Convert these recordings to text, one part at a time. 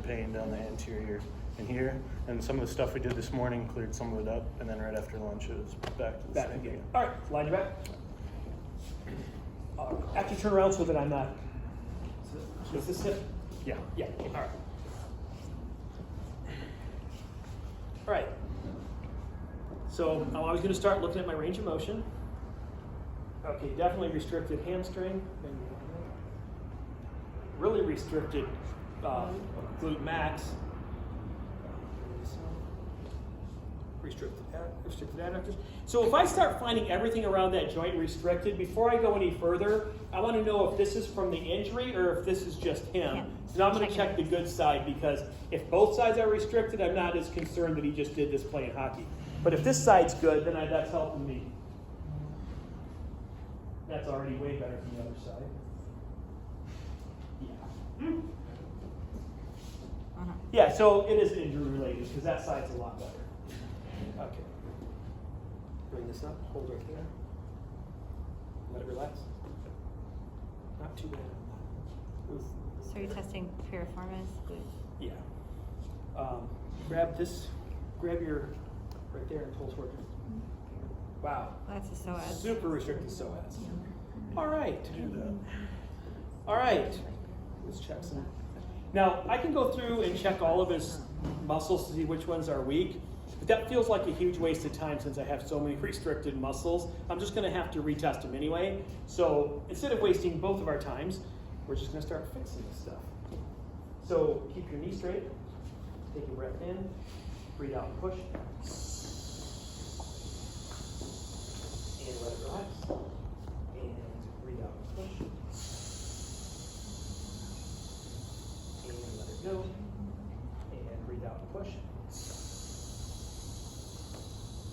pain down the anterior and here. And some of the stuff we did this morning cleared some of it up, and then right after lunch it was back to the same again. again. All right, line your back. Actually turn around so that I'm not. Is this it? Yeah. Yeah, all right. All right. So I'm always going to start looking at my range of motion. Okay, definitely restricted hamstring. Really restricted glute max. Restricted adductors. So if I start finding everything around that joint restricted, before I go any further, I want to know if this is from the injury or if this is just him. Yeah. So now I'm going to check the good side, because if both sides are restricted, I'm not as concerned that he just did this playing hockey. But if this side's good, then that's helping me. That's already way better than the other side. Yeah. Yeah, so it is injury related because that side's a lot better. Okay. Bring this up, hold right there. Let it relax. Not too bad. So you're testing piriformis? Yeah. Grab your, right there and pull toward you. Wow. That's a psoas. Super restricted psoas. All right. All right. Let's check some. Now, I can go through and check all of his muscles to see which ones are weak, but that feels like a huge waste of time since I have so many restricted muscles. I'm just going to have to retest them anyway. So instead of wasting both of our times, we're just going to start fixing this stuff. So keep your knee straight. Take a breath in. Breathe out and push. And let it relax. And breathe out and push. And let it go. And breathe out and push.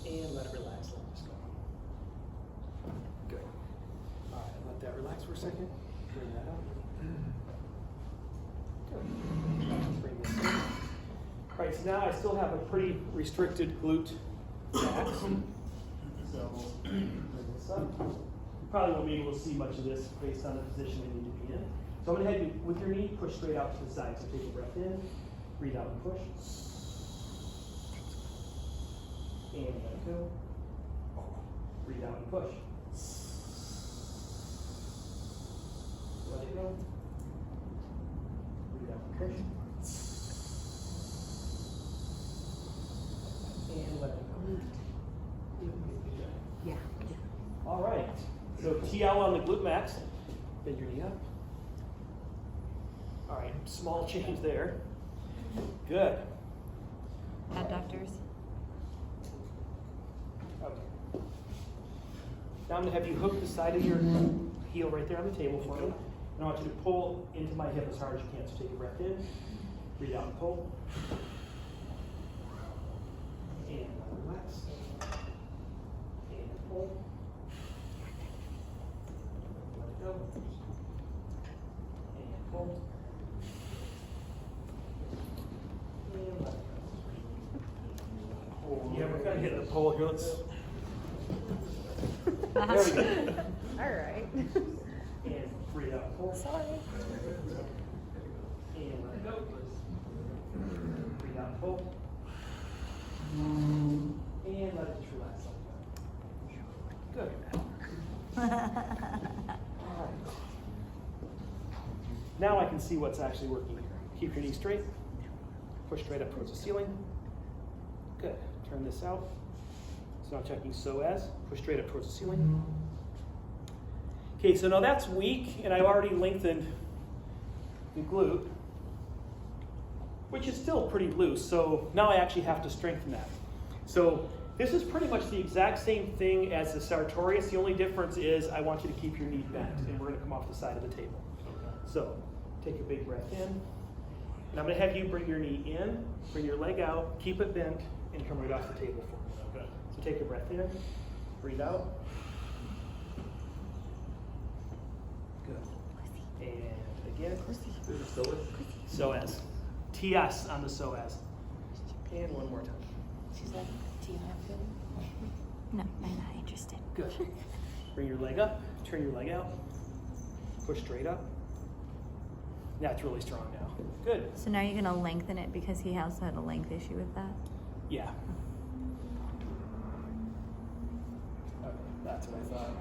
And let it relax. Let it just go. Good. All right, let that relax for a second. Bring that up. Good. Bring this in. All right, so now I still have a pretty restricted glute max. So bring this up. You probably won't be able to see much of this based on the position I need to be in. So I'm going to have you, with your knee, push straight out to the side. So take a breath in, breathe out and push. And let it go. Breathe out and push. Let it go. Breathe out and push. And let it go. Yeah. All right. So TL on the glute max. Bend your knee up. All right. Small change there. Good. Adductors. Okay. Now I'm going to have you hook the side of your heel right there on the table for me. And I want you to pull into my hip as hard as you can. So take a breath in. Breathe out and pull. And relax. And pull. Let it go. And pull. And let it go. Yeah, we're kind of hitting the pole here. Let's. There we go. All right. And breathe out. Pull. Sorry. And let it go. Breathe out. Pull. And let it just relax. Good. All right. Now I can see what's actually working here. Keep your knee straight. Push straight up towards the ceiling. Good. Turn this out. So now checking psoas. Push straight up towards the ceiling. Okay, so now that's weak, and I've already lengthened the glute, which is still pretty loose. So now I actually have to strengthen that. So this is pretty much the exact same thing as the sartorius. The only difference is I want you to keep your knee bent, and we're going to come off the side of the table. So take a big breath in, and I'm going to have you bring your knee in, bring your leg out, keep it bent, and come right off the table for me. Okay. So take a breath in, breathe out. Good. And again. Psoas. TS on the psoas. And one more time. She's like, do you have feeling? No, I'm not interested. Good. Bring your leg up, turn your leg out, push straight up. That's really strong now. Good. So now you're gonna lengthen it because he also had a length issue with that? Yeah. Okay, that's what I thought.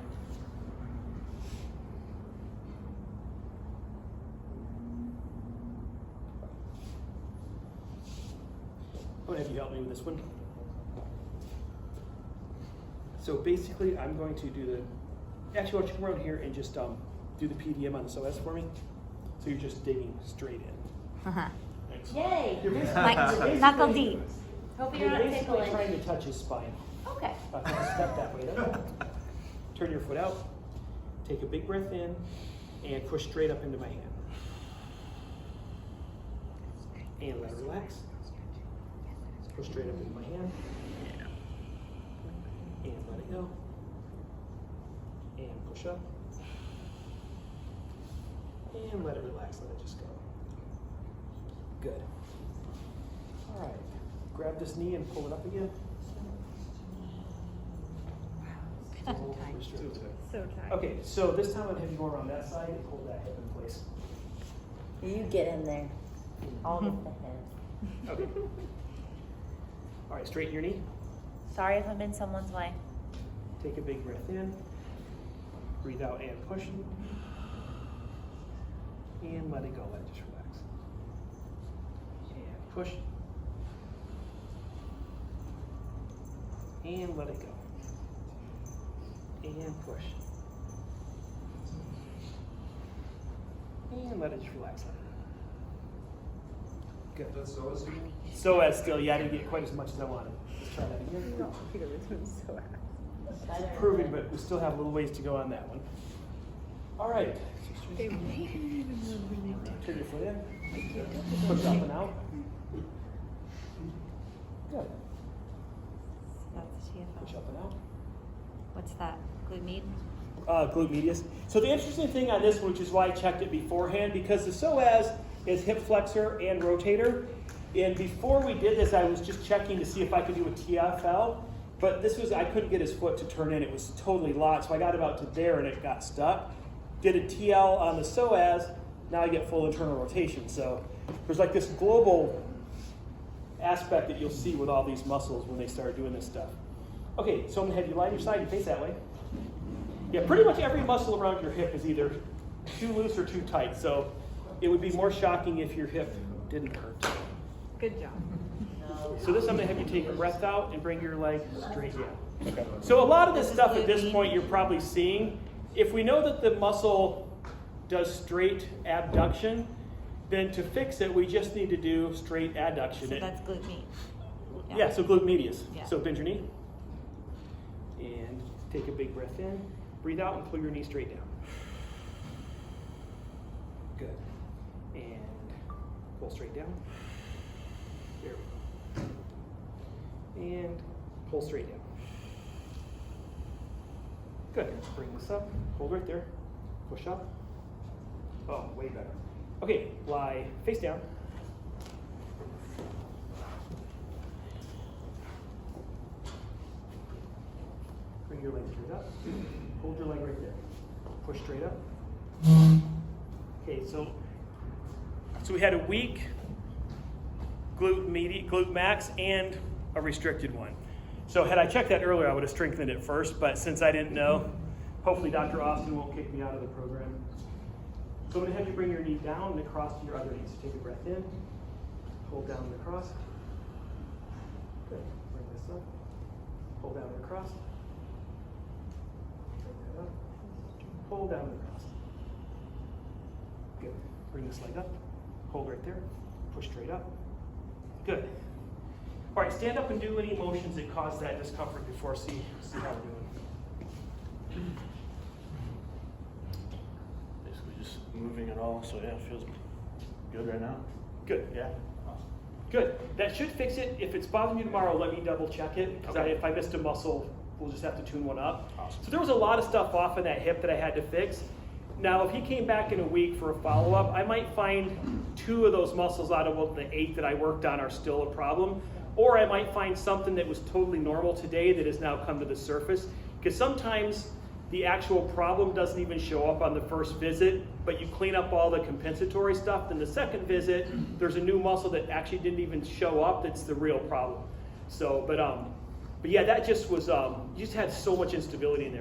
I'm gonna have you help me with this one. So basically, I'm going to do the, actually, why don't you come around here and just do the PDM on the psoas for me? So you're just digging straight in. Uh-huh. Thanks. Yay! You're Like, knuckle deep. Hope You're you're not basically tickling. trying to touch his spine. Okay. Take a step that way then. Turn your foot out. Take a big breath in and push straight up into my hand. And let it relax. Push straight up into my hand. And let it go. And push up. And let it relax, let it just go. Good. All right. Grab this knee and pull it up again. So tight. Okay, so this time I'm going to have you go around that side and hold that hip in place. You get in there. I'll get the head. Okay. All right, straighten your knee. Sorry if I'm in someone's way. Take a big breath in. Breathe out and push. And let it go. Let it just relax. And push. And let it go. And push. And let it just relax. Good. That's psoas again? So as still, yeah, I didn't get quite as much as I wanted. Let's try that again. It's improving, but we still have a little ways to go on that one. All right. Turn your foot in. Push up and out. Good. That's TFL. Push up and out. What's that? Glute med? Glute medius. So the interesting thing on this one, which is why I checked it beforehand, because the psoas is hip flexor and rotator. And before we did this, I was just checking to see if I could do a TFL, but this was, I couldn't get his foot to turn in. It was totally locked, so I got about to there and it got stuck. Did a TL on the psoas, now I get full internal rotation. So there's like this global aspect that you'll see with all these muscles when they start doing this stuff. Okay, so I'm gonna have you lie on your side and face that way. Yeah, pretty much every muscle around your hip is either too loose or too tight. So it would be more shocking if your hip didn't hurt. Good job. So this, I'm gonna have you take a breath out and bring your leg straight down. Okay. So a lot of this stuff at this point you're probably seeing. If we know that the muscle does straight abduction, then to fix it, we just need to do straight adduction. So that's glute med. Yeah, so glute medius. Yeah. So bend your knee. And take a big breath in. Breathe out and pull your knee straight down. Good. And pull straight down. There we go. And pull straight down. Good. Bring this up. Hold right there. Push up. Oh, way better. Okay, lie face down. Bring your leg straight up. Hold your leg right there. Push straight up. Okay, so we had a weak glute max and a restricted one. So had I checked that earlier, I would have strengthened it first, but since I didn't know, hopefully Dr. Austin won't kick me out of the program. So I'm gonna have you bring your knee down and across to your other knee. So take a breath in, hold down and across. Good, bring this up, hold down and across. Bring that up, hold down and across. Good, bring this leg up, hold right there, push straight up. Good. All right, stand up and do any motions that cause that discomfort before see how we're doing. Basically just moving it all, so yeah, it feels good right now. Good. Yeah. Awesome. Good. That should fix it. If it's bothering you tomorrow, let me double check it, because Okay. if I missed a muscle, we'll just have to tune one up. Awesome. So there was a lot of stuff off in that hip that I had to fix. Now, if he came back in a week for a follow-up, I might find 2 of those muscles out of the 8 that I worked on are still a problem. Or I might find something that was totally normal today that has now come to the surface. Because sometimes the actual problem doesn't even show up on the first visit, but you clean up all the compensatory stuff. Then the second visit, there's a new muscle that actually didn't even show up. That's the real problem. So, but yeah, that just was, you just had so much instability in there.